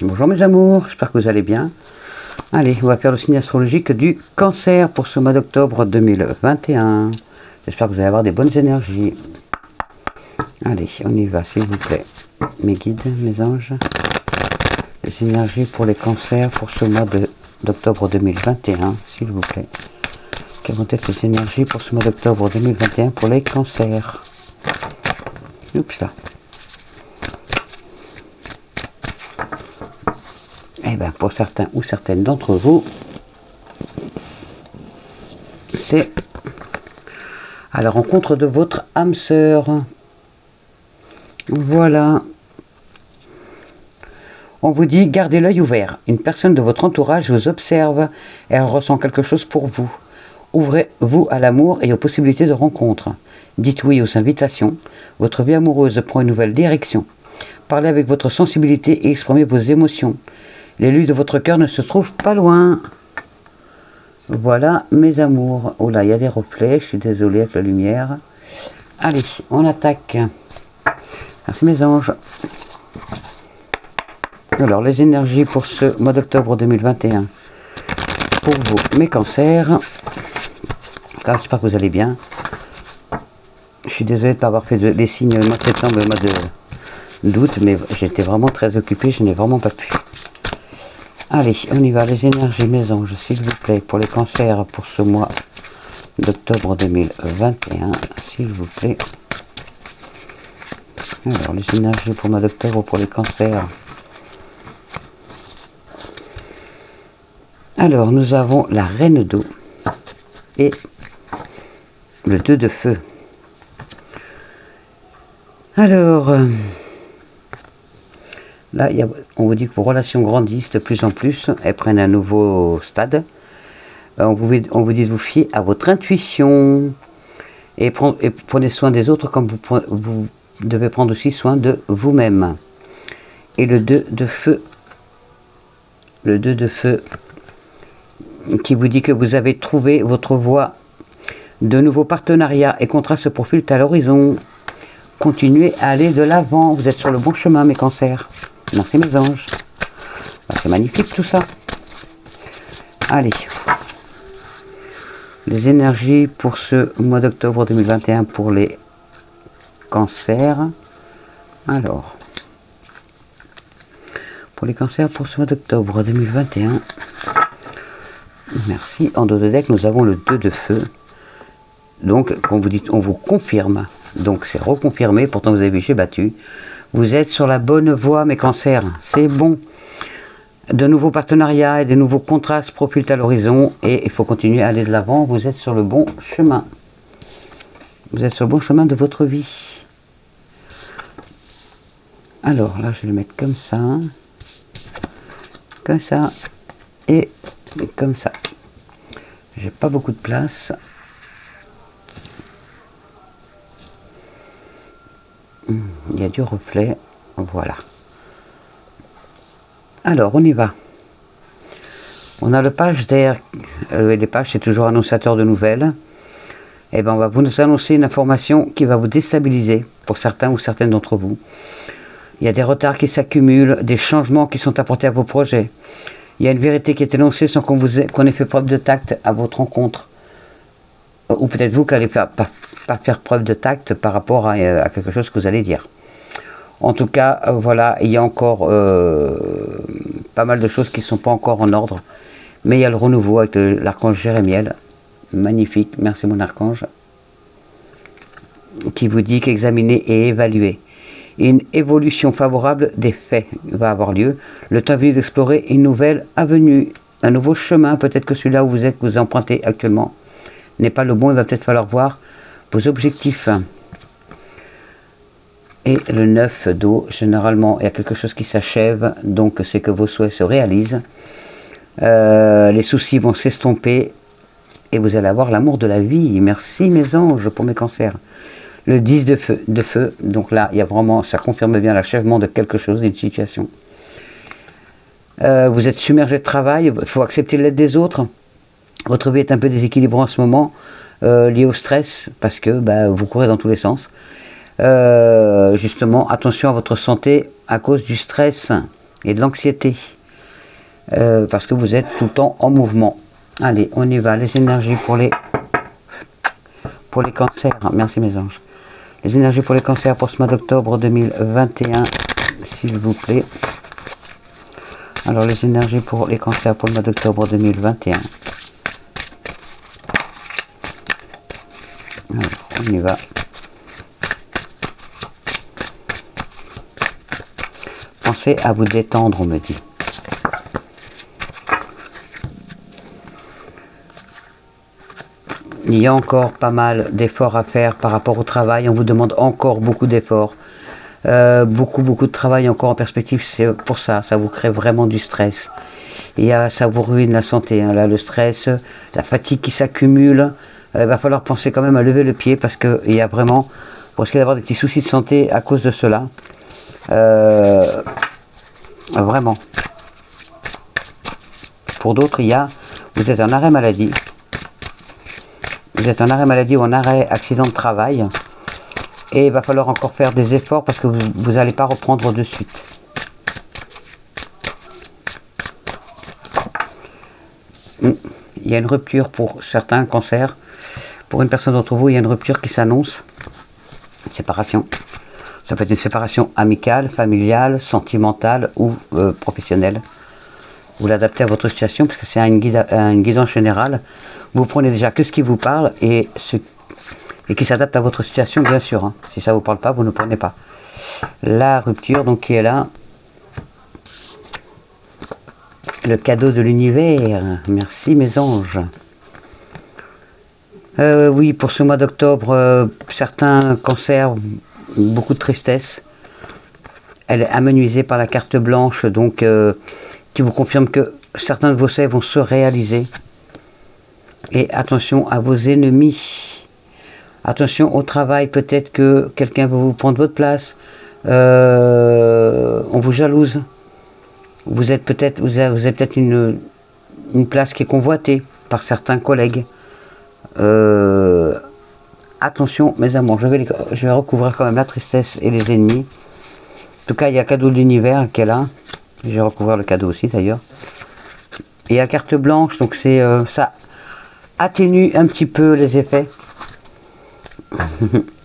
Bonjour mes amours, j'espère que vous allez bien. Allez, on va faire le signe astrologique du Cancer pour ce mois d'octobre 2021. J'espère que vous allez avoir des bonnes énergies. Allez, on y va s'il vous plaît. Mes guides, mes anges. Les énergies pour les cancers pour ce mois d'octobre 2021, s'il vous plaît. Quelles vont être les énergies pour ce mois d'octobre 2021 pour les cancers? Oups là. Eh bien, pour certains ou certaines d'entre vous, c'est à la rencontre de votre âme sœur. Voilà. On vous dit, gardez l'œil ouvert. Une personne de votre entourage vous observe et elle ressent quelque chose pour vous. Ouvrez-vous à l'amour et aux possibilités de rencontre. Dites oui aux invitations. Votre vie amoureuse prend une nouvelle direction. Parlez avec votre sensibilité et exprimez vos émotions. L'élu de votre cœur ne se trouve pas loin. Voilà mes amours. Oh là, il y a des reflets, je suis désolée avec la lumière. Allez, on attaque. Merci mes anges. Alors, les énergies pour ce mois d'octobre 2021. Pour vous, mes cancers. J'espère que vous allez bien. Je suis désolée de ne pas avoir fait les signes le mois de septembre et le mois d'août, mais j'étais vraiment très occupée, je n'ai vraiment pas pu. Allez, on y va, les énergies, mes anges, s'il vous plaît, pour les cancers, pour ce mois d'octobre 2021, s'il vous plaît. Alors, les énergies pour le mois d'octobre, pour les cancers. Alors, nous avons la reine d'eau et le 2 de feu. Alors... là, on vous dit que vos relations grandissent de plus en plus, elles prennent un nouveau stade. On vous dit de vous fier à votre intuition et prenez soin des autres comme vous devez prendre aussi soin de vous-même. Et le 2 de feu, qui vous dit que vous avez trouvé votre voie. De nouveaux partenariats et contrats se profilent à l'horizon. Continuez à aller de l'avant, vous êtes sur le bon chemin mes cancers. Merci mes anges. C'est magnifique tout ça. Allez. Les énergies pour ce mois d'octobre 2021 pour les cancers. Alors. Pour les cancers pour ce mois d'octobre 2021. Merci. En dos de deck, nous avons le 2 de feu. Donc, comme vous dites, on vous confirme. Donc, c'est reconfirmé. Pourtant, vous avez vu, j'ai battu. Vous êtes sur la bonne voie, mes cancers. C'est bon. De nouveaux partenariats et de nouveaux contrats se profilent à l'horizon. Et il faut continuer à aller de l'avant. Vous êtes sur le bon chemin. Vous êtes sur le bon chemin de votre vie. Alors, là, je vais le mettre comme ça. Comme ça. Et comme ça. J'ai pas beaucoup de place. Il y a du reflet, voilà. Alors, on y va. On a le page d'air. Les pages, c'est toujours annonciateur de nouvelles. Et bien, on va vous annoncer une information qui va vous déstabiliser, pour certains ou certaines d'entre vous. Il y a des retards qui s'accumulent, des changements qui sont apportés à vos projets. Il y a une vérité qui est énoncée sans qu'on ait fait preuve de tact à votre rencontre. Ou peut-être vous qui n'allez pas faire preuve de tact par rapport à quelque chose que vous allez dire. En tout cas, voilà, il y a encore pas mal de choses qui ne sont pas encore en ordre. Mais il y a le renouveau avec l'archange Jérémiel. Magnifique, merci mon archange. Qui vous dit qu'examiner et évaluer. Une évolution favorable des faits va avoir lieu. Le temps venu d'explorer une nouvelle avenue. Un nouveau chemin, peut-être que celui-là où vous êtes, que vous empruntez actuellement, n'est pas le bon. Il va peut-être falloir voir vos objectifs. Et le 9 d'eau, généralement, il y a quelque chose qui s'achève, donc c'est que vos souhaits se réalisent. Les soucis vont s'estomper et vous allez avoir l'amour de la vie. Merci mes anges pour mes cancers. Le 10 de feu, donc là, il y a vraiment, ça confirme bien l'achèvement de quelque chose, d'une situation. Vous êtes submergé de travail, il faut accepter l'aide des autres. Votre vie est un peu déséquilibrée en ce moment, liée au stress, parce que vous courez dans tous les sens. Justement, attention à votre santé à cause du stress. et de l'anxiété. Parce que vous êtes tout le temps en mouvement. Allez, on y va. Les énergies pour les cancers. Merci mes anges. Les énergies pour les cancers pour ce mois d'octobre 2021, s'il vous plaît. Alors, les énergies pour les cancers pour le mois d'octobre 2021. Alors, on y va. Pensez à vous détendre, on me dit. Il y a encore pas mal d'efforts à faire par rapport au travail. On vous demande encore beaucoup d'efforts. Beaucoup de travail encore en perspective. C'est pour ça, ça vous crée vraiment du stress. Ça vous ruine la santé. Hein. Là, le stress, la fatigue qui s'accumule. Il va falloir penser quand même à lever le pied parce qu'il y a vraiment, pour risquer d'avoir des petits soucis de santé à cause de cela. Vraiment. Pour d'autres, vous êtes en arrêt maladie. Vous êtes en arrêt maladie ou en arrêt accident de travail. Et il va falloir encore faire des efforts parce que vous n'allez pas reprendre de suite. Il y a une rupture pour certains cancers. Pour une personne d'entre vous, il y a une rupture qui s'annonce. Séparation. Ça peut être une séparation amicale, familiale, sentimentale ou professionnelle. Vous l'adaptez à votre situation parce que c'est une guidance générale. Vous prenez déjà que ce qui vous parle et qui s'adapte à votre situation, bien sûr. Hein. Si ça ne vous parle pas, vous ne prenez pas. La rupture, donc, qui est là. Le cadeau de l'univers. Merci, mes anges. Oui, pour ce mois d'octobre, certains cancers, beaucoup de tristesse. Elle est amenuisée par la carte blanche, donc qui vous confirme que certains de vos souhaits vont se réaliser. Et attention à vos ennemis. Attention au travail, peut-être que quelqu'un veut vous prendre votre place. On vous jalouse. Vous avez peut-être une place qui est convoitée par certains collègues. Attention mes amours, je vais recouvrir quand même la tristesse et les ennemis. En tout cas, il y a le cadeau de l'univers qui est là. Je vais recouvrir le cadeau aussi d'ailleurs. Et la carte blanche, donc c'est ça atténue un petit peu les effets.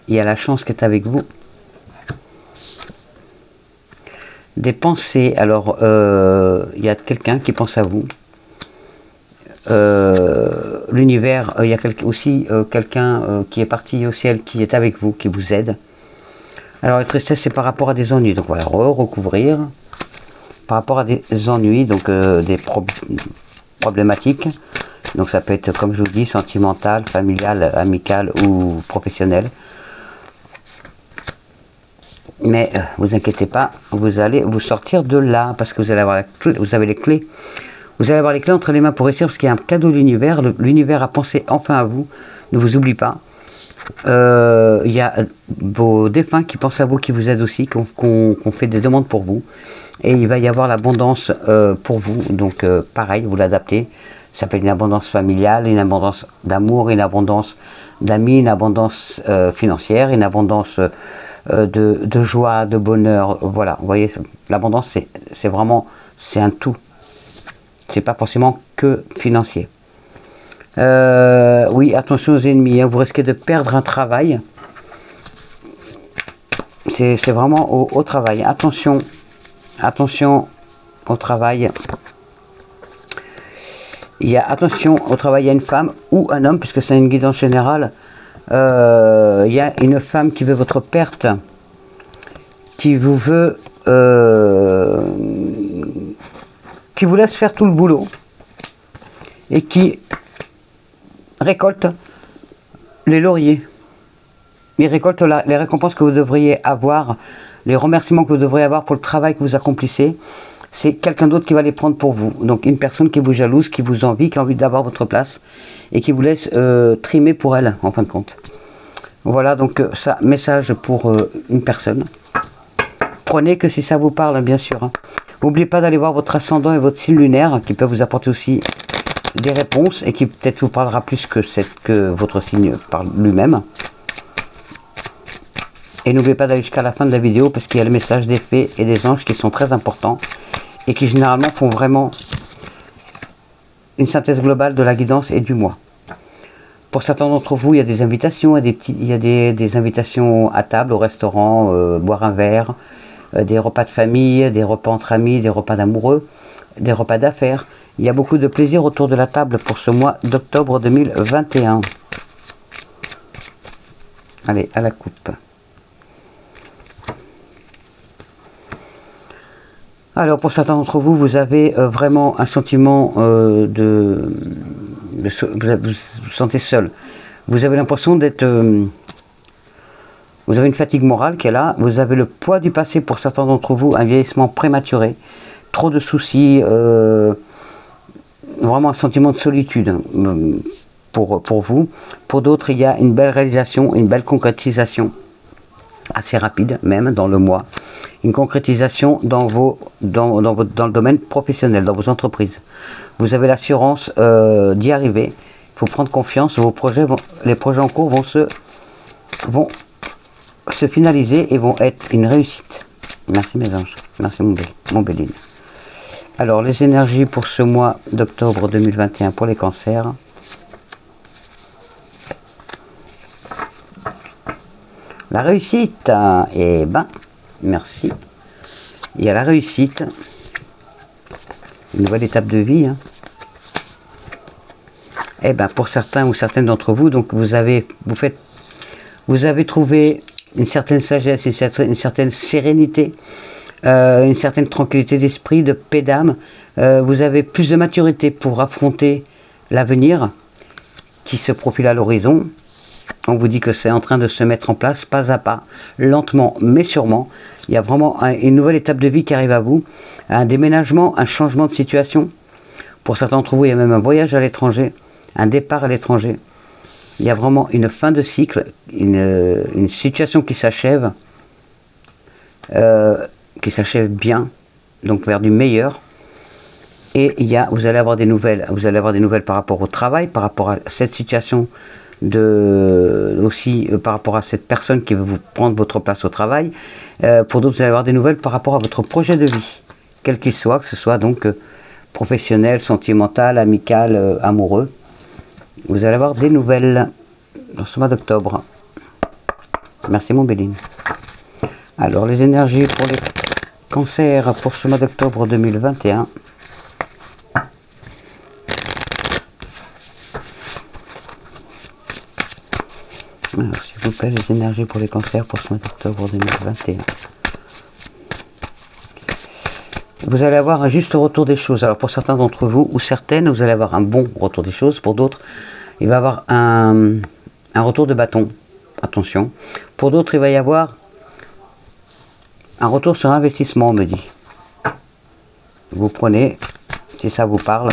Il y a la chance qui est avec vous. Des pensées, alors il y a quelqu'un qui pense à vous. L'univers, il y a aussi quelqu'un qui est parti au ciel, qui est avec vous, qui vous aide. Alors la tristesse, c'est par rapport à des ennuis, donc voilà, recouvrir. Par rapport à des ennuis, donc des problématiques. Donc ça peut être, comme je vous dis, sentimental, familial, amical ou professionnel. Mais vous inquiétez pas, vous allez vous sortir de là, parce que vous allez avoir vous avez les clés. Vous allez avoir les clés entre les mains pour réussir, parce qu'il y a un cadeau de l'univers. L'univers a pensé enfin à vous, ne vous oublie pas. Il y a vos défunts qui pensent à vous, qui vous aident aussi, qu'on fait des demandes pour vous. Et il va y avoir l'abondance pour vous, donc pareil, vous l'adaptez. Ça peut être une abondance familiale, une abondance d'amour, une abondance d'amis, une abondance financière, une abondance de joie, de bonheur. Voilà, vous voyez, l'abondance, c'est vraiment, c'est un tout. C'est pas forcément que financier. Oui, attention aux ennemis, hein, vous risquez de perdre un travail. C'est vraiment au travail. Attention au travail. Attention au travail, il y a une femme ou un homme, puisque c'est une guidance générale. Il y a une femme qui veut votre perte, qui vous veut, qui vous laisse faire tout le boulot et qui récolte les lauriers. Il récolte les récompenses que vous devriez avoir, les remerciements que vous devriez avoir pour le travail que vous accomplissez. C'est quelqu'un d'autre qui va les prendre pour vous. Donc une personne qui vous jalouse, qui vous envie, qui a envie d'avoir votre place et qui vous laisse trimer pour elle, en fin de compte. Voilà, donc ça, message pour une personne. Prenez que si ça vous parle, bien sûr. Hein. N'oubliez pas d'aller voir votre ascendant et votre signe lunaire, qui peuvent vous apporter aussi des réponses et qui peut-être vous parlera plus que votre signe parle lui-même. Et n'oubliez pas d'aller jusqu'à la fin de la vidéo parce qu'il y a le message des fées et des anges qui sont très importants et qui généralement font vraiment une synthèse globale de la guidance et du mois. Pour certains d'entre vous, il y a des invitations, il y a des invitations à table, au restaurant, boire un verre, des repas de famille, des repas entre amis, des repas d'amoureux, des repas d'affaires. Il y a beaucoup de plaisir autour de la table pour ce mois d'octobre 2021. Allez, à la coupe. Alors, pour certains d'entre vous, vous avez vraiment un sentiment vous vous sentez seul. Vous avez l'impression d'être... vous avez une fatigue morale qui est là. Vous avez le poids du passé pour certains d'entre vous, un vieillissement prématuré. Trop de soucis. Vraiment un sentiment de solitude pour vous. Pour d'autres, il y a une belle réalisation, une belle concrétisation. Assez rapide même dans le mois. Une concrétisation dans le domaine professionnel, dans vos entreprises. Vous avez l'assurance d'y arriver. Il faut prendre confiance. Les projets en cours vont se finaliser et vont être une réussite. Merci mes anges. Merci mon Béline. Alors les énergies pour ce mois d'octobre 2021 pour les cancers. La réussite, eh ben, merci. Il y a la réussite, une nouvelle étape de vie. Eh ben, pour certains ou certaines d'entre vous, donc vous avez trouvé une certaine sagesse, une certaine sérénité, une certaine tranquillité d'esprit, de paix d'âme. Vous avez plus de maturité pour affronter l'avenir qui se profile à l'horizon. On vous dit que c'est en train de se mettre en place, pas à pas, lentement mais sûrement. Il y a vraiment une nouvelle étape de vie qui arrive à vous, un déménagement, un changement de situation. Pour certains d'entre vous, il y a même un voyage à l'étranger, un départ à l'étranger. Il y a vraiment une fin de cycle, une situation qui s'achève bien, donc vers du meilleur. Et vous allez avoir des nouvelles. Vous allez avoir des nouvelles par rapport au travail, par rapport à cette situation, aussi par rapport à cette personne qui veut vous prendre votre place au travail. Pour d'autres, vous allez avoir des nouvelles par rapport à votre projet de vie, quel qu'il soit, que ce soit donc professionnel, sentimental, amical, amoureux. Vous allez avoir des nouvelles dans ce mois d'octobre. Merci mon Béline. Alors les énergies pour les cancers pour ce mois d'octobre 2021. Alors, s'il vous plaît, les énergies pour les cancers pour ce mois d'octobre 2021. Vous allez avoir un juste retour des choses. Alors, pour certains d'entre vous, ou certaines, vous allez avoir un bon retour des choses. Pour d'autres, il va y avoir un retour de bâton. Attention. Pour d'autres, il va y avoir un retour sur investissement, on me dit. Vous prenez, si ça vous parle,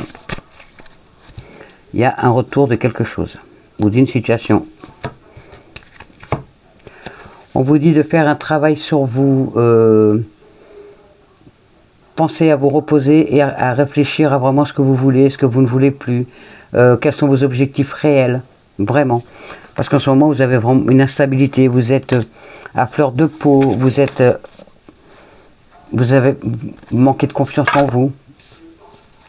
il y a un retour de quelque chose, ou d'une situation. On vous dit de faire un travail sur vous, pensez à vous reposer et à réfléchir à vraiment ce que vous voulez, ce que vous ne voulez plus, quels sont vos objectifs réels, vraiment. Parce qu'en ce moment, vous avez vraiment une instabilité, vous êtes à fleur de peau, vous manquez de confiance en vous.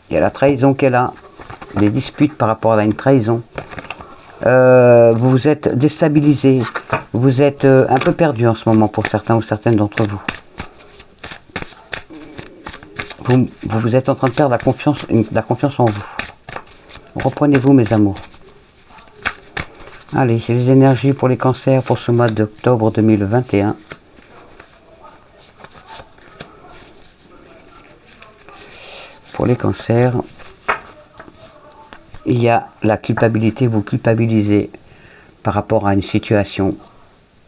Il y a la trahison qui est là, des disputes par rapport à une trahison. Vous vous êtes déstabilisé, vous êtes un peu perdu en ce moment pour certains ou certaines d'entre vous. Vous êtes en train de perdre la confiance en vous. Reprenez-vous mes amours. Allez, c'est les énergies pour les cancers pour ce mois d'octobre 2021. Pour les cancers, il y a la culpabilité, vous culpabilisez par rapport à une situation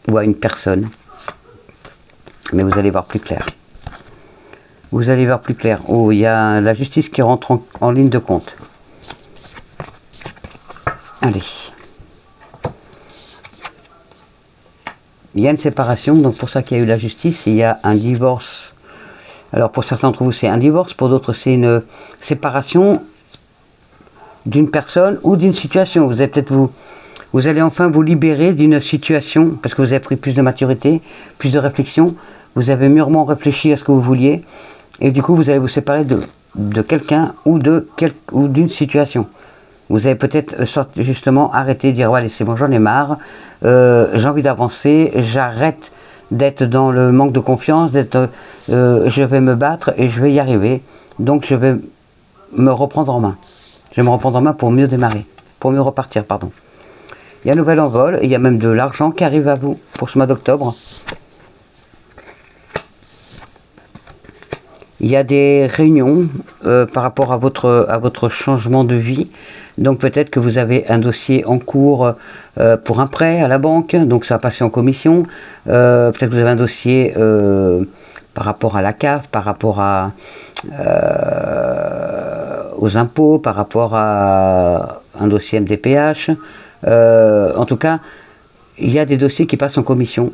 ou à une personne, mais vous allez voir plus clair. Vous allez voir plus clair. Oh, il y a la justice qui rentre en ligne de compte. Allez. Il y a une séparation, donc pour ça qu'il y a eu la justice, il y a un divorce. Alors pour certains d'entre vous c'est un divorce, pour d'autres c'est une séparation d'une personne ou d'une situation. Vous allez peut-être vous allez enfin vous libérer d'une situation, parce que vous avez pris plus de maturité, plus de réflexion, vous avez mûrement réfléchi à ce que vous vouliez, Et du coup, vous allez vous séparer de quelqu'un ou d'une situation. Vous avez peut-être justement arrêté de dire, ouais, allez, c'est bon, j'en ai marre, j'ai envie d'avancer, j'arrête d'être dans le manque de confiance, je vais me battre et je vais y arriver. Donc je vais me reprendre en main. Je vais me reprendre en main pour mieux démarrer, pour mieux repartir, pardon. Il y a un nouvel envol, et il y a même de l'argent qui arrive à vous pour ce mois d'octobre. Il y a des réunions par rapport à votre changement de vie. Donc peut-être que vous avez un dossier en cours pour un prêt à la banque, donc ça va passer en commission. Peut-être que vous avez un dossier par rapport à la CAF, par rapport aux impôts, par rapport à un dossier MDPH. En tout cas, il y a des dossiers qui passent en commission.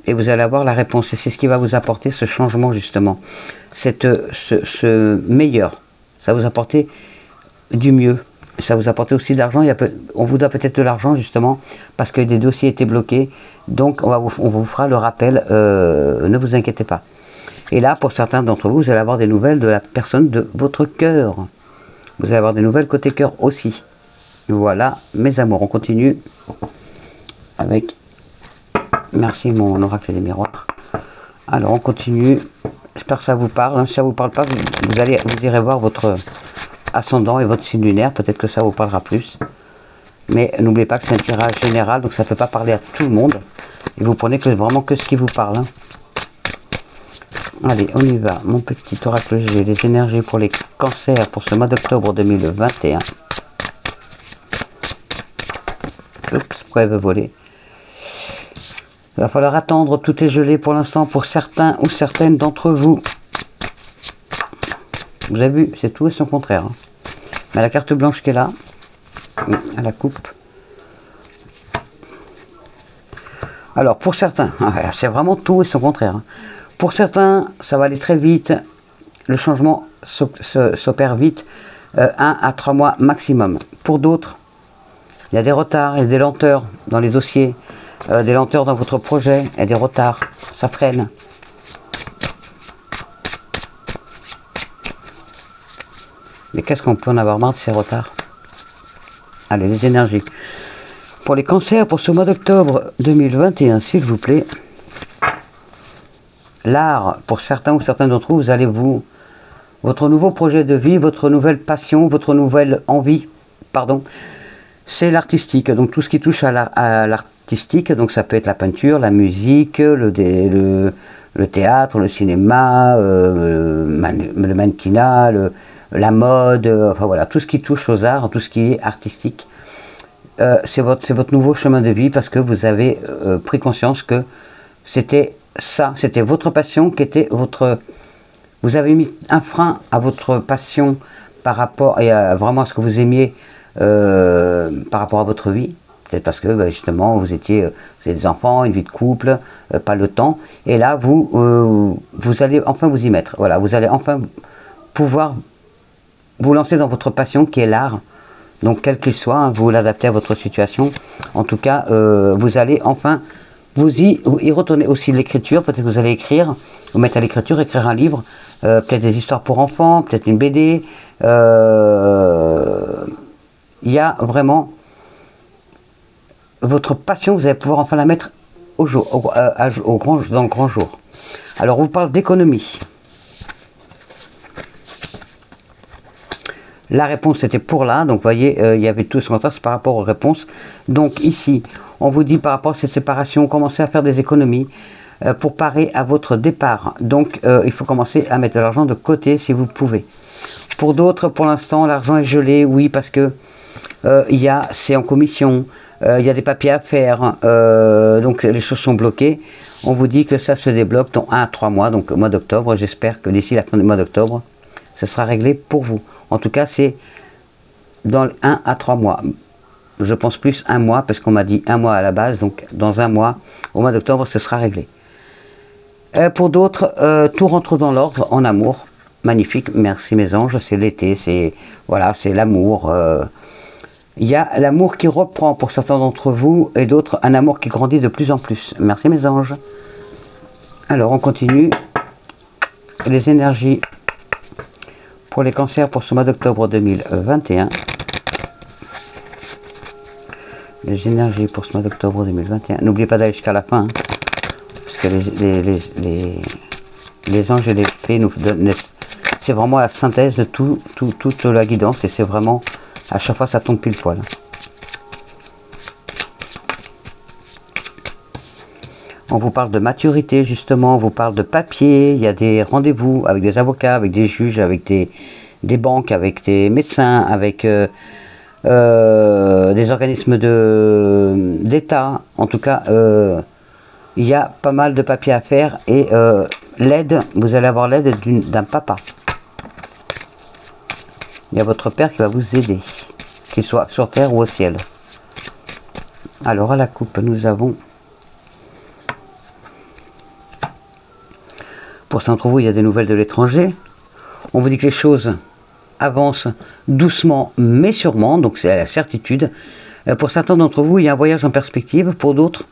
Et vous allez avoir la réponse. Et c'est ce qui va vous apporter ce changement, justement. Ce meilleur. Ça va vous apporter du mieux. Ça va vous apporter aussi de l'argent. On vous donne peut-être de l'argent, justement, parce que des dossiers étaient bloqués. Donc, on vous fera le rappel. Ne vous inquiétez pas. Et là, pour certains d'entre vous, vous allez avoir des nouvelles de la personne de votre cœur. Vous allez avoir des nouvelles côté cœur aussi. Voilà, mes amours. On continue avec... Merci mon oracle des miroirs. Alors on continue. J'espère que ça vous parle. Si ça ne vous parle pas, vous irez voir votre ascendant et votre signe lunaire. Peut-être que ça vous parlera plus. Mais n'oubliez pas que c'est un tirage général, donc ça ne peut pas parler à tout le monde. Et vous prenez vraiment que ce qui vous parle. Allez, on y va. Mon petit oracle G, les énergies pour les cancers pour ce mois d'octobre 2021. Oups, pourquoi elle veut voler? Il va falloir attendre, tout est gelé pour l'instant pour certains ou certaines d'entre vous. Vous avez vu, c'est tout et son contraire. Mais la carte blanche qui est là, à la coupe. Alors pour certains, c'est vraiment tout et son contraire. Pour certains, ça va aller très vite. Le changement s'opère vite, 1 à 3 mois maximum. Pour d'autres, il y a des retards, il y a des lenteurs dans les dossiers. Des lenteurs dans votre projet, et des retards, ça traîne. Mais qu'est-ce qu'on peut en avoir marre de ces retards? Allez, les énergies. Pour les cancers, pour ce mois d'octobre 2021, s'il vous plaît, l'art, pour certains ou certains d'entre vous, vous allez votre nouveau projet de vie, votre nouvelle passion, votre nouvelle envie, pardon, c'est l'artistique. Donc tout ce qui touche à l'artistique, donc ça peut être la peinture, la musique, le théâtre, le cinéma, le mannequinat, la mode, enfin voilà, tout ce qui touche aux arts, tout ce qui est artistique. C'est votre nouveau chemin de vie parce que vous avez pris conscience que c'était ça, c'était votre passion qui était votre... Vous avez mis un frein à votre passion par rapport et vraiment à ce que vous aimiez par rapport à votre vie. Peut-être parce que justement vous avez des enfants, une vie de couple, pas le temps. Et là vous allez enfin vous y mettre. Voilà, vous allez enfin pouvoir vous lancer dans votre passion qui est l'art. Donc quel qu'il soit, hein, vous l'adaptez à votre situation. En tout cas, vous allez enfin vous y retourner aussi l'écriture. Peut-être que vous allez écrire, vous mettre à l'écriture, écrire un livre, peut-être des histoires pour enfants, peut-être une BD. Il y a vraiment votre passion, vous allez pouvoir enfin la mettre dans le grand jour. Alors on vous parle d'économie. La réponse était pour là, donc vous voyez, il y avait tout ce contraste par rapport aux réponses. Donc ici, on vous dit par rapport à cette séparation, commencez à faire des économies pour parer à votre départ. Donc il faut commencer à mettre de l'argent de côté si vous pouvez. Pour d'autres, pour l'instant, l'argent est gelé, oui, parce que c'est en commission, il y a des papiers à faire, donc les choses sont bloquées. On vous dit que ça se débloque dans 1 à 3 mois, donc au mois d'octobre. J'espère que d'ici la fin du mois d'octobre, ça sera réglé pour vous. En tout cas, c'est dans 1 à 3 mois. Je pense plus 1 mois, parce qu'on m'a dit 1 mois à la base, donc dans 1 mois, au mois d'octobre, ce sera réglé. Pour d'autres, tout rentre dans l'ordre en amour. Magnifique, merci mes anges, c'est l'été, c'est voilà, c'est l'amour. Il y a l'amour qui reprend pour certains d'entre vous et d'autres, un amour qui grandit de plus en plus. Merci mes anges. Alors on continue. les énergies pour les cancers pour ce mois d'octobre 2021. Les énergies pour ce mois d'octobre 2021. N'oubliez pas d'aller jusqu'à la fin, hein, parce que les anges et les fées nous donnent, c'est vraiment la synthèse de toute la guidance, et c'est vraiment, à chaque fois ça tombe pile poil. On vous parle de maturité justement, on vous parle de papier, il y a des rendez-vous avec des avocats, avec des juges, avec des banques, avec des médecins, avec des organismes d'État. En tout cas, il y a pas mal de papiers à faire, et l'aide, vous allez avoir l'aide d'un papa. Il y a votre père qui va vous aider, qu'il soit sur terre ou au ciel. Alors à la coupe, nous avons... Pour certains d'entre vous, il y a des nouvelles de l'étranger. On vous dit que les choses avancent doucement mais sûrement, donc c'est à la certitude. Pour certains d'entre vous, il y a un voyage en perspective. Pour d'autres,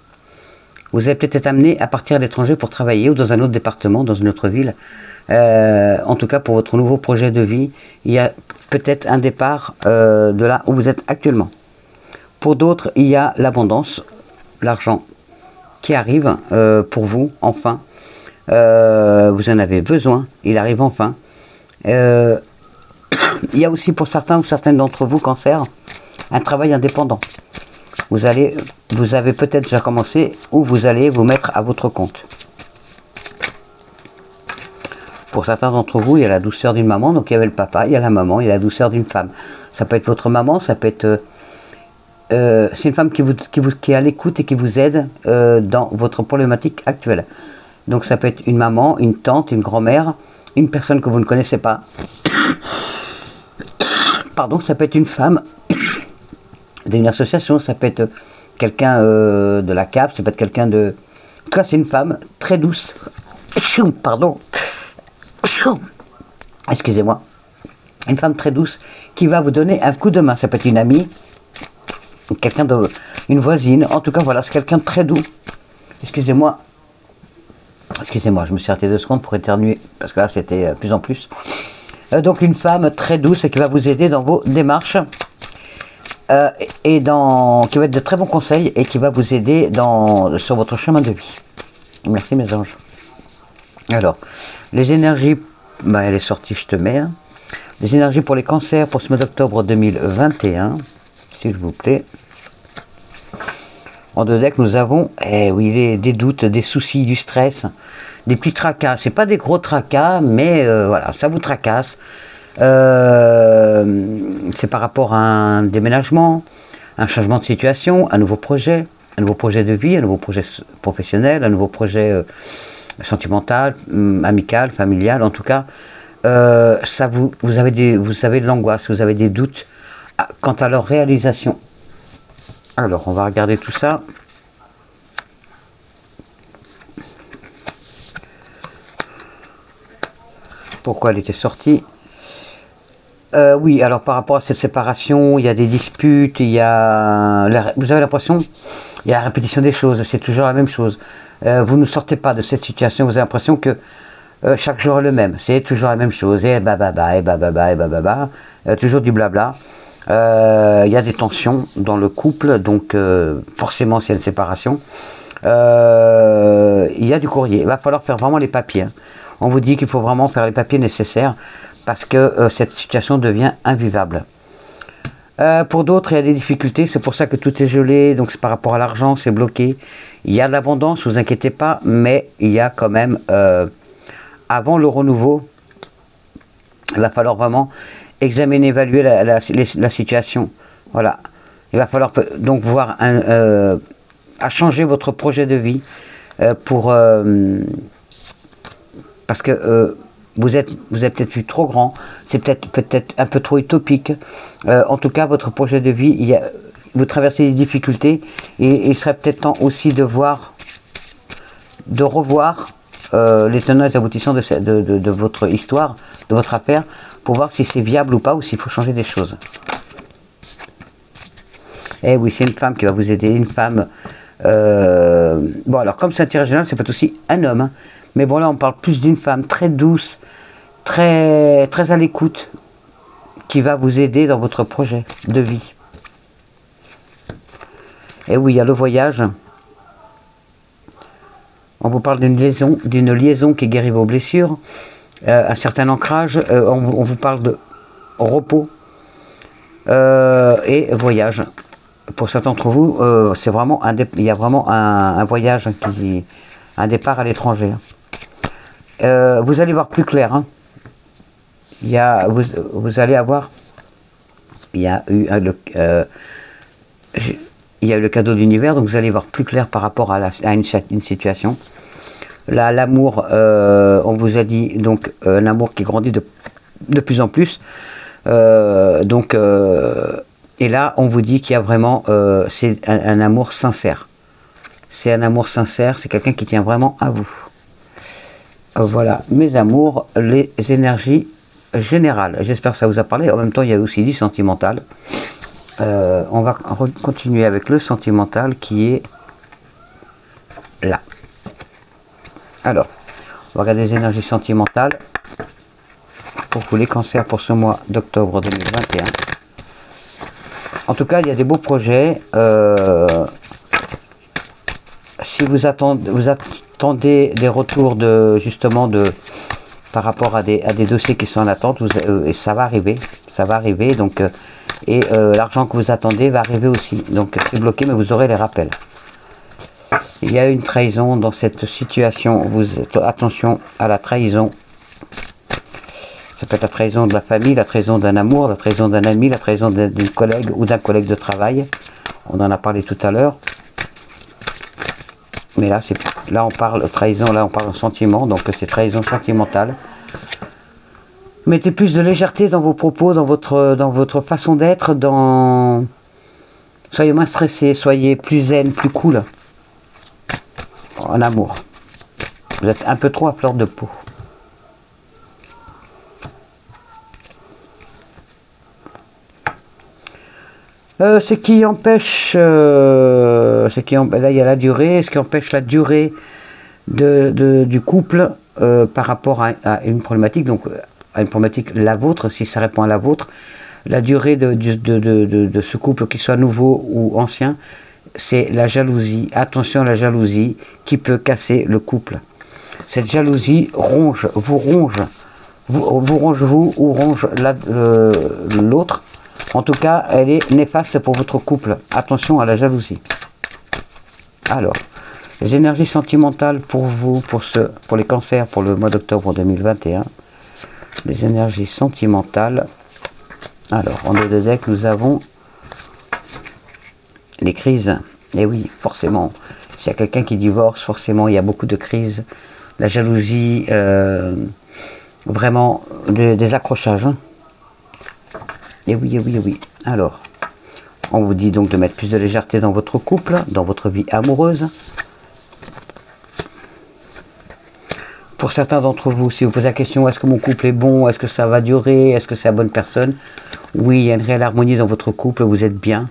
vous allez peut-être être amené à partir à l'étranger pour travailler, ou dans un autre département, dans une autre ville. En tout cas, pour votre nouveau projet de vie, il y a peut-être un départ de là où vous êtes actuellement. Pour d'autres, il y a l'abondance, l'argent qui arrive pour vous, enfin. Vous en avez besoin, il arrive enfin. Il y a aussi pour certains ou certaines d'entre vous, cancer, un travail indépendant. Vous avez peut-être déjà commencé, ou vous allez vous mettre à votre compte. Pour certains d'entre vous, il y a la douceur d'une maman, donc il y avait le papa, il y a la maman, il y a la douceur d'une femme. Ça peut être votre maman, ça peut être... c'est une femme qui est à l'écoute et qui vous aide dans votre problématique actuelle. Donc ça peut être une maman, une tante, une grand-mère, une personne que vous ne connaissez pas. Pardon, ça peut être une femme d'une association, ça peut être quelqu'un de la CAF, ça peut être quelqu'un de... En tout cas, c'est une femme très douce. Pardon. Excusez-moi. Une femme très douce qui va vous donner un coup de main. Ça peut être une amie, une voisine. En tout cas, voilà, c'est quelqu'un de très doux. Excusez-moi. Excusez-moi, je me suis arrêté 2 secondes pour éternuer, parce que là c'était plus en plus. Donc une femme très douce qui va vous aider dans vos démarches, qui va être de très bons conseils, et qui va vous aider sur votre chemin de vie. Merci mes anges. Alors, les énergies, elle est sortie, je te mets. Hein. Les énergies pour les cancers pour ce mois d'octobre 2021, s'il vous plaît. En deux decks, nous avons des doutes, des soucis, du stress, des petits tracas. C'est pas des gros tracas, mais voilà, ça vous tracasse. C'est par rapport à un déménagement, un changement de situation, un nouveau projet de vie, un nouveau projet professionnel, un nouveau projet sentimental, amical, familial. En tout cas, vous avez de l'angoisse, vous avez des doutes quant à leur réalisation. Alors, on va regarder tout ça. Pourquoi elle était sortie? Oui, alors par rapport à cette séparation, il y a des disputes, vous avez l'impression, il y a la répétition des choses, c'est toujours la même chose. Vous ne sortez pas de cette situation, vous avez l'impression que chaque jour est le même, c'est toujours la même chose, et toujours du blabla. Il y a des tensions dans le couple, donc forcément s'il y a une séparation, il y a du courrier. Il va falloir faire vraiment les papiers. Hein. On vous dit qu'il faut vraiment faire les papiers nécessaires, parce que cette situation devient invivable. Pour d'autres, il y a des difficultés, c'est pour ça que tout est gelé, donc c'est par rapport à l'argent, c'est bloqué. Il y a de l'abondance, ne vous inquiétez pas, mais il y a quand même, avant le renouveau, il va falloir vraiment examiner, évaluer la situation. Voilà. Il va falloir donc voir à changer votre projet de vie parce que vous êtes peut-être vu trop grand, c'est peut-être un peu trop utopique. En tout cas, votre projet de vie, vous traversez des difficultés, et il serait peut-être temps aussi de revoir les tenants et les aboutissants de votre histoire, de votre affaire, pour voir si c'est viable ou pas, ou s'il faut changer des choses. Eh oui, c'est une femme qui va vous aider, une femme Bon, alors comme c'est un tirage général, c'est peut-être aussi un homme, hein. Mais bon, là, on parle plus d'une femme très douce, très à l'écoute, qui va vous aider dans votre projet de vie. Et oui, il y a le voyage. On vous parle d'une liaison qui guérit vos blessures, un certain ancrage. On vous parle de repos et voyage. Pour certains d'entre vous, c'est vraiment il y a vraiment un voyage, un départ à l'étranger. Vous allez voir plus clair. Hein. Vous allez avoir. Il y a eu le cadeau de l'univers, donc vous allez voir plus clair par rapport à une situation. Là, l'amour, on vous a dit, donc un amour qui grandit de plus en plus. Et là, on vous dit qu'il y a vraiment, c'est un amour sincère. C'est un amour sincère, c'est quelqu'un qui tient vraiment à vous. Voilà, mes amours, les énergies générales. J'espère que ça vous a parlé. En même temps, il y a aussi du sentimental. On va continuer avec le sentimental qui est là. Alors, on va regarder les énergies sentimentales pour vous les cancers pour ce mois d'octobre 2021. En tout cas, il y a des beaux projets. Si vous attendez des retours par rapport à des dossiers qui sont en attente, et ça va arriver. Donc, l'argent que vous attendez va arriver aussi. Donc, c'est bloqué, mais vous aurez les rappels. Il y a une trahison dans cette situation. Attention à la trahison. Ça peut être la trahison de la famille, la trahison d'un amour, la trahison d'un ami, la trahison d'une collègue ou d'un collègue de travail. On en a parlé tout à l'heure. Mais là, on parle trahison, là, on parle sentiment. Donc, c'est trahison sentimentale. Mettez plus de légèreté dans vos propos, dans votre façon d'être. Soyez moins stressé, soyez plus zen, plus cool. En amour. Vous êtes un peu trop à fleur de peau. Ce qui empêche, là il y a la durée, ce qui empêche la durée du couple par rapport à une problématique, donc à une problématique la vôtre, si ça répond à la vôtre, la durée de ce couple, qu'il soit nouveau ou ancien, c'est la jalousie. Attention à la jalousie qui peut casser le couple. Cette jalousie vous ronge ou ronge l'autre. En tout cas, elle est néfaste pour votre couple. Attention à la jalousie. Alors, les énergies sentimentales pour vous, pour les cancers, pour le mois d'octobre 2021. Les énergies sentimentales. Alors, en deux de deck, nous avons les crises. Et oui, forcément, s'il y a quelqu'un qui divorce, forcément, il y a beaucoup de crises. La jalousie, vraiment, des accrochages. Hein. Et oui. Alors, on vous dit donc de mettre plus de légèreté dans votre couple, dans votre vie amoureuse. Pour certains d'entre vous, si vous posez la question, est-ce que mon couple est bon, est-ce que ça va durer, est-ce que c'est la bonne personne? Oui, il y a une réelle harmonie dans votre couple, vous êtes bien.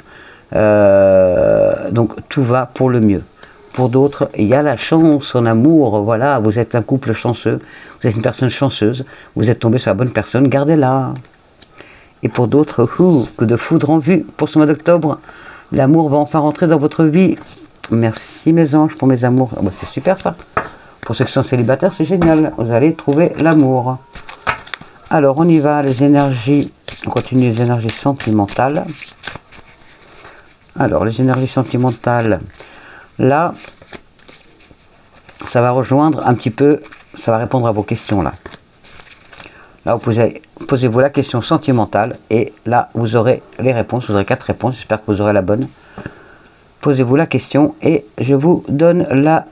Donc tout va pour le mieux. Pour d'autres, il y a la chance en amour, voilà, vous êtes un couple chanceux, vous êtes une personne chanceuse, vous êtes tombé sur la bonne personne, gardez-la. Et pour d'autres, que de foudre en vue. Pour ce mois d'octobre, l'amour va enfin rentrer dans votre vie. Merci mes anges pour mes amours. Oh, c'est super ça. Pour ceux qui sont célibataires, c'est génial. Vous allez trouver l'amour. Alors, on y va. Les énergies. On continue les énergies sentimentales. Alors, les énergies sentimentales. Là, ça va rejoindre un petit peu. Ça va répondre à vos questions là. Là, posez-vous la question sentimentale et là, vous aurez les réponses. Vous aurez 4 réponses. J'espère que vous aurez la bonne. Posez-vous la question et je vous donne la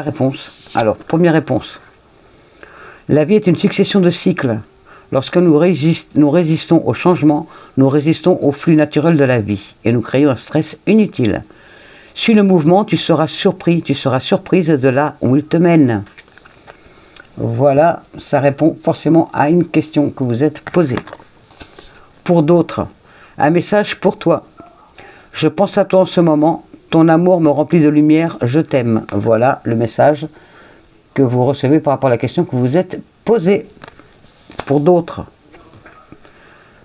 réponse. Alors, première réponse. La vie est une succession de cycles. Lorsque nous résistons au changement, nous résistons au flux naturel de la vie et nous créons un stress inutile. Suis le mouvement, tu seras surpris, tu seras surprise de là où il te mène. Voilà, ça répond forcément à une question que vous êtes posée. Pour d'autres, un message pour toi. Je pense à toi en ce moment, Ton amour me remplit de lumière, je t'aime. Voilà le message que vous recevez par rapport à la question que vous êtes posée. Pour d'autres,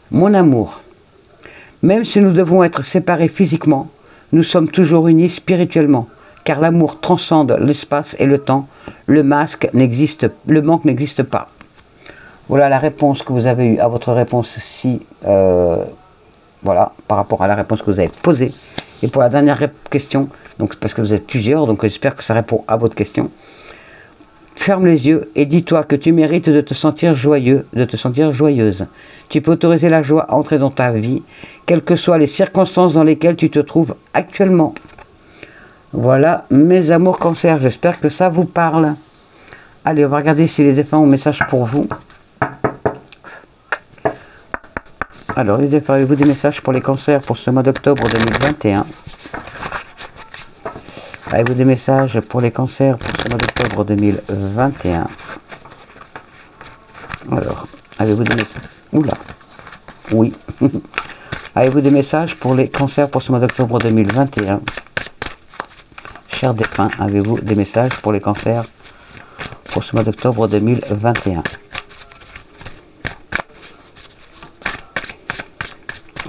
mon amour, même si nous devons être séparés physiquement, nous sommes toujours unis spirituellement, car l'amour transcende l'espace et le temps. Le manque n'existe pas. Voilà la réponse que vous avez eue à votre réponse-ci, voilà, par rapport à la réponse que vous avez posée. Et pour la dernière question, donc parce que vous êtes plusieurs, donc j'espère que ça répond à votre question. Ferme les yeux et dis-toi que tu mérites de te sentir joyeux, de te sentir joyeuse. Tu peux autoriser la joie à entrer dans ta vie, quelles que soient les circonstances dans lesquelles tu te trouves actuellement. Voilà, mes amours cancer, j'espère que ça vous parle. Allez, on va regarder si les défunts ont un message pour vous. Alors, les défunts, avez-vous des messages pour les cancers pour ce mois d'octobre 2021 ? Avez-vous des messages pour les cancers pour ce mois d'octobre 2021 ? Alors, avez-vous des messages ? Oula, oui. Avez-vous des messages pour les cancers pour ce mois d'octobre 2021 ? Chers défunts, avez-vous des messages pour les cancers pour ce mois d'octobre 2021 ?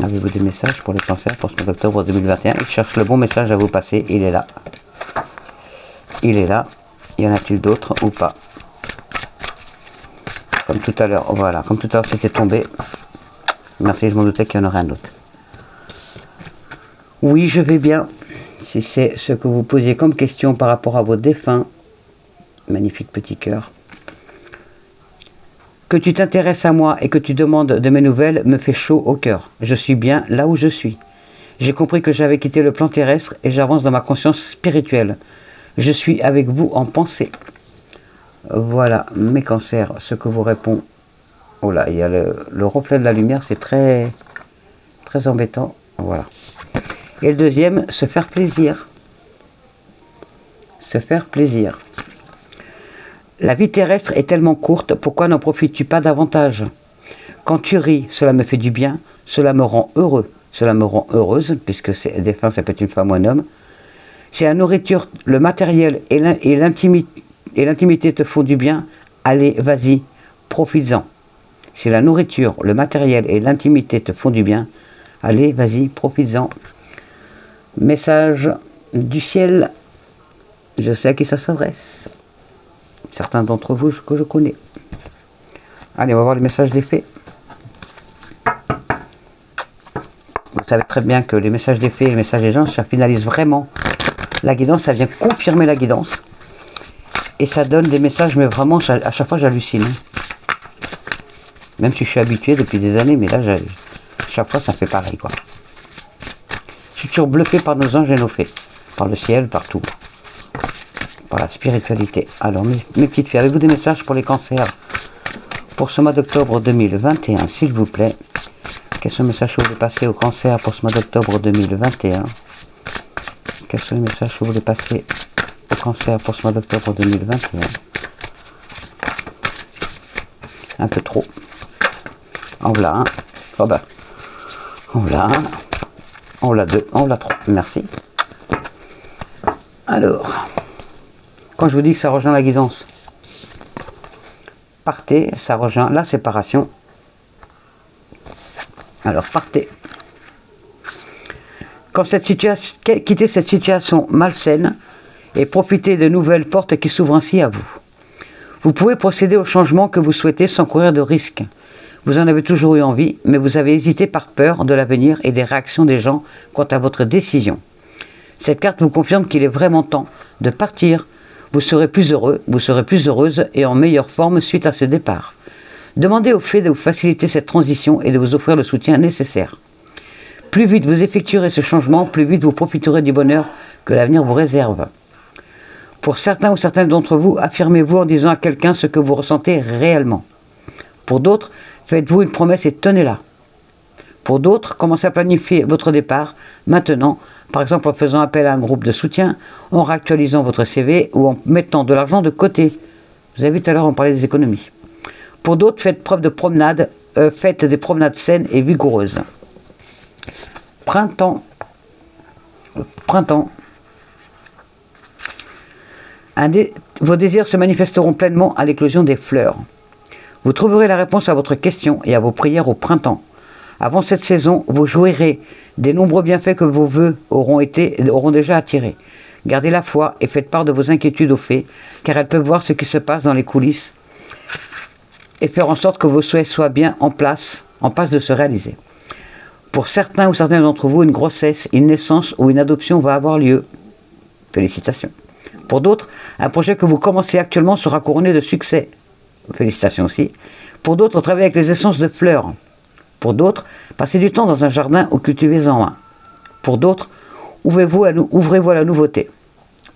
Avez-vous des messages pour les cancers pour ce mois d'octobre 2021 ? Il cherche le bon message à vous passer, il est là. Il est là. Y en a-t-il d'autres ou pas? Comme tout à l'heure, voilà, comme tout à l'heure c'était tombé. Merci, je m'en doutais qu'il y en aurait un autre. Oui, je vais bien. Si c'est ce que vous posiez comme question par rapport à vos défunts, magnifique petit cœur. Que tu t'intéresses à moi et que tu demandes de mes nouvelles me fait chaud au cœur. Je suis bien là où je suis. J'ai compris que j'avais quitté le plan terrestre et j'avance dans ma conscience spirituelle. Je suis avec vous en pensée. Voilà, mes cancers, ce que vous répond. Oh là, il y a le reflet de la lumière, c'est très embêtant. Voilà. Et le deuxième, se faire plaisir. Se faire plaisir. La vie terrestre est tellement courte, pourquoi n'en profites-tu pas davantage? Quand tu ris, cela me fait du bien, cela me rend heureux, cela me rend heureuse, puisque c'est des femmes, ça peut être une femme ou un homme. Si la nourriture, le matériel et l'intimité te font du bien, allez, vas-y, profites-en. Si la nourriture, le matériel et l'intimité te font du bien, allez, vas-y, profites-en. Message du ciel, je sais à qui ça s'adresse. Certains d'entre vous que je connais. Allez, on va voir les messages des fées. Vous savez très bien que les messages des fées et les messages des gens, ça finalise vraiment la guidance, ça vient confirmer la guidance. Et ça donne des messages, mais vraiment, à chaque fois, j'hallucine. Même si je suis habitué depuis des années, mais là, chaque fois, ça fait pareil, quoi. Je suis toujours bluffé par nos anges et nos fées. Par le ciel, partout. Par la spiritualité. Alors, mes petites filles, avez-vous des messages pour les cancers pour ce mois d'octobre 2021, s'il vous plaît? Quels sont les messages que vous voulez passer au cancer pour ce mois d'octobre 2021? Quels sont les messages que vous voulez passer au cancer pour ce mois d'octobre 2021? Un peu trop. En voilà un. Oh ben. En voilà un. En voilà deux. En voilà trois. Merci. Alors, quand je vous dis que ça rejoint la guidance, partez, ça rejoint la séparation. Alors, partez. Quand quittez cette situation malsaine et profitez de nouvelles portes qui s'ouvrent ainsi à vous. Vous pouvez procéder au changement que vous souhaitez sans courir de risques. Vous en avez toujours eu envie, mais vous avez hésité par peur de l'avenir et des réactions des gens quant à votre décision. Cette carte vous confirme qu'il est vraiment temps de partir. Vous serez plus heureux, vous serez plus heureuse et en meilleure forme suite à ce départ. Demandez au fait de vous faciliter cette transition et de vous offrir le soutien nécessaire. Plus vite vous effectuerez ce changement, plus vite vous profiterez du bonheur que l'avenir vous réserve. Pour certains ou certaines d'entre vous, affirmez-vous en disant à quelqu'un ce que vous ressentez réellement. Pour d'autres, faites-vous une promesse et tenez-la. Pour d'autres, commencez à planifier votre départ maintenant, par exemple en faisant appel à un groupe de soutien, en réactualisant votre CV ou en mettant de l'argent de côté. Vous avez vu tout à l'heure, on parlait des économies. Pour d'autres, faites des promenades saines et vigoureuses. Printemps. Vos désirs se manifesteront pleinement à l'éclosion des fleurs. Vous trouverez la réponse à votre question et à vos prières au printemps. Avant cette saison, vous jouirez des nombreux bienfaits que vos vœux auront déjà attirés. Gardez la foi et faites part de vos inquiétudes aux fées, car elles peuvent voir ce qui se passe dans les coulisses et faire en sorte que vos souhaits soient bien en passe de se réaliser. Pour certains ou certaines d'entre vous, une grossesse, une naissance ou une adoption va avoir lieu. Félicitations. Pour d'autres, un projet que vous commencez actuellement sera couronné de succès. Félicitations aussi. Pour d'autres, travaillez avec les essences de fleurs. Pour d'autres, passez du temps dans un jardin ou cultivez-en un. Pour d'autres, ouvrez-vous à la nouveauté.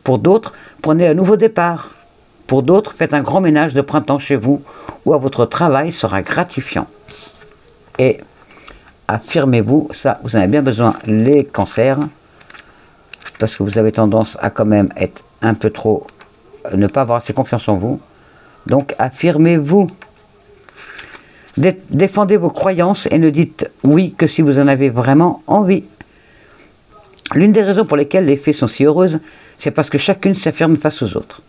Pour d'autres, prenez un nouveau départ. Pour d'autres, faites un grand ménage de printemps chez vous ou à votre travail sera gratifiant. Et affirmez-vous, ça vous en avez bien besoin, les cancers, parce que vous avez tendance à quand même être un peu trop, ne pas avoir assez confiance en vous. Donc affirmez-vous. Défendez vos croyances et ne dites oui que si vous en avez vraiment envie. L'une des raisons pour lesquelles les fées sont si heureuses, c'est parce que chacune s'affirme face aux autres.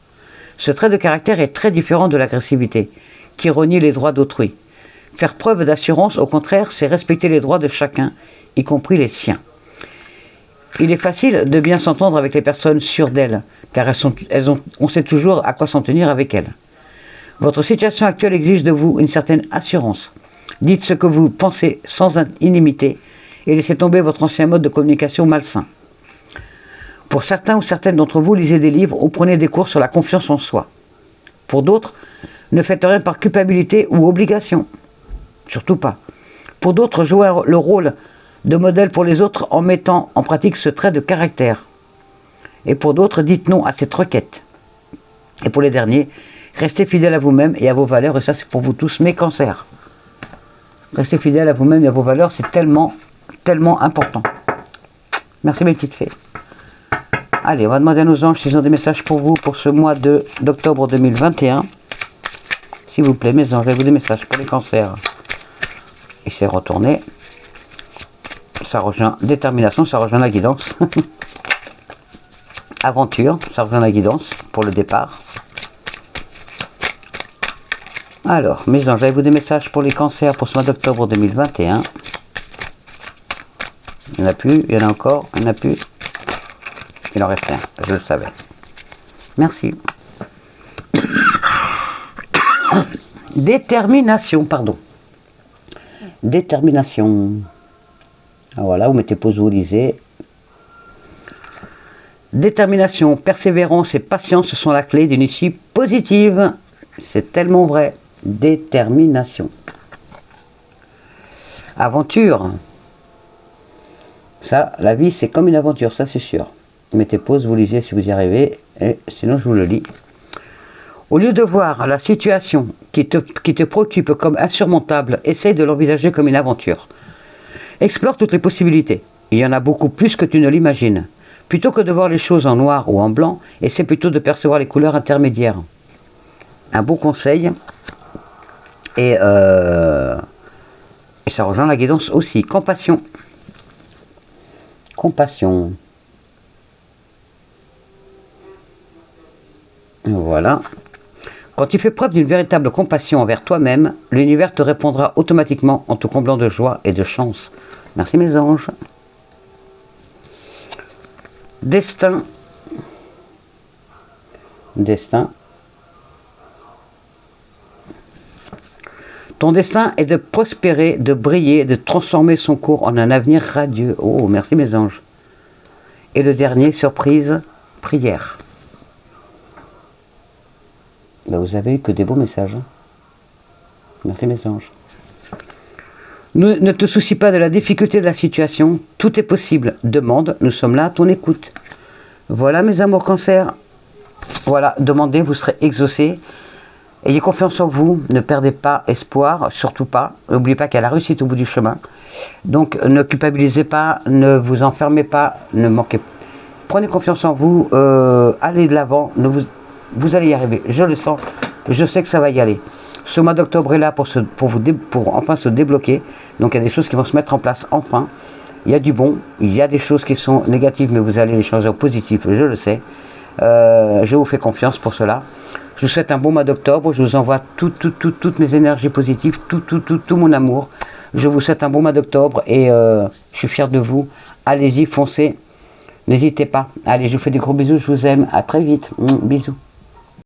Ce trait de caractère est très différent de l'agressivité, qui renie les droits d'autrui. Faire preuve d'assurance, au contraire, c'est respecter les droits de chacun, y compris les siens. Il est facile de bien s'entendre avec les personnes sûres d'elles, car on sait toujours à quoi s'en tenir avec elles. Votre situation actuelle exige de vous une certaine assurance. Dites ce que vous pensez sans inimité et laissez tomber votre ancien mode de communication malsain. Pour certains ou certaines d'entre vous, lisez des livres ou prenez des cours sur la confiance en soi. Pour d'autres, ne faites rien par culpabilité ou obligation. Surtout pas. Pour d'autres, jouez le rôle de modèle pour les autres en mettant en pratique ce trait de caractère. Et pour d'autres, dites non à cette requête. Et pour les derniers, restez fidèle à vous-même et à vos valeurs, et ça c'est pour vous tous mes cancers. Restez fidèle à vous-même et à vos valeurs, c'est tellement, tellement important. Merci mes petites fées. Allez, on va demander à nos anges s'ils ont des messages pour vous pour ce mois d'octobre 2021. S'il vous plaît, mes anges, avez-vous des messages pour les cancers? Et c'est retourné. Ça rejoint détermination, ça rejoint la guidance. Aventure, ça rejoint la guidance pour le départ. Alors, mes anges, avez-vous des messages pour les cancers pour ce mois d'octobre 2021? Il n'y en a plus, il y en a encore, il n'y en a plus. Il en reste un, je le savais. Merci. Détermination, pardon. Détermination. Voilà, vous mettez pause, vous lisez. Détermination, persévérance et patience sont la clé d'une issue positive. C'est tellement vrai. Détermination. Aventure. Ça, la vie, c'est comme une aventure, ça c'est sûr. Mettez pause, vous lisez si vous y arrivez, et sinon je vous le lis. Au lieu de voir la situation qui te préoccupe comme insurmontable, essaye de l'envisager comme une aventure. Explore toutes les possibilités. Il y en a beaucoup plus que tu ne l'imagines. Plutôt que de voir les choses en noir ou en blanc, essaie plutôt de percevoir les couleurs intermédiaires. Un bon conseil. Et ça rejoint la guidance aussi. Compassion. Compassion. Voilà. Quand tu fais preuve d'une véritable compassion envers toi-même, l'univers te répondra automatiquement en te comblant de joie et de chance. Merci mes anges. Destin. Destin. Ton destin est de prospérer, de briller, de transformer son cours en un avenir radieux. Oh, merci mes anges. Et le dernier, surprise, prière. Ben, vous avez eu que des beaux messages. Merci mes anges. Ne te soucie pas de la difficulté de la situation. Tout est possible. Demande, nous sommes là à ton écoute. Voilà mes amours cancer. Voilà, demandez, vous serez exaucés. Ayez confiance en vous, ne perdez pas espoir, surtout pas. N'oubliez pas qu'il y a la réussite au bout du chemin. Donc ne culpabilisez pas, ne vous enfermez pas, ne manquez pas. Prenez confiance en vous, allez de l'avant, vous allez y arriver. Je le sens, je sais que ça va y aller. Ce mois d'octobre est là pour enfin se débloquer. Donc il y a des choses qui vont se mettre en place enfin. Il y a du bon, il y a des choses qui sont négatives, mais vous allez les changer en positif, je le sais. Je vous fais confiance pour cela. Je vous souhaite un bon mois d'octobre. Je vous envoie toutes mes énergies positives, tout mon amour. Je vous souhaite un bon mois d'octobre et je suis fier de vous. Allez-y, foncez. N'hésitez pas. Allez, je vous fais des gros bisous. Je vous aime. À très vite. Bisous.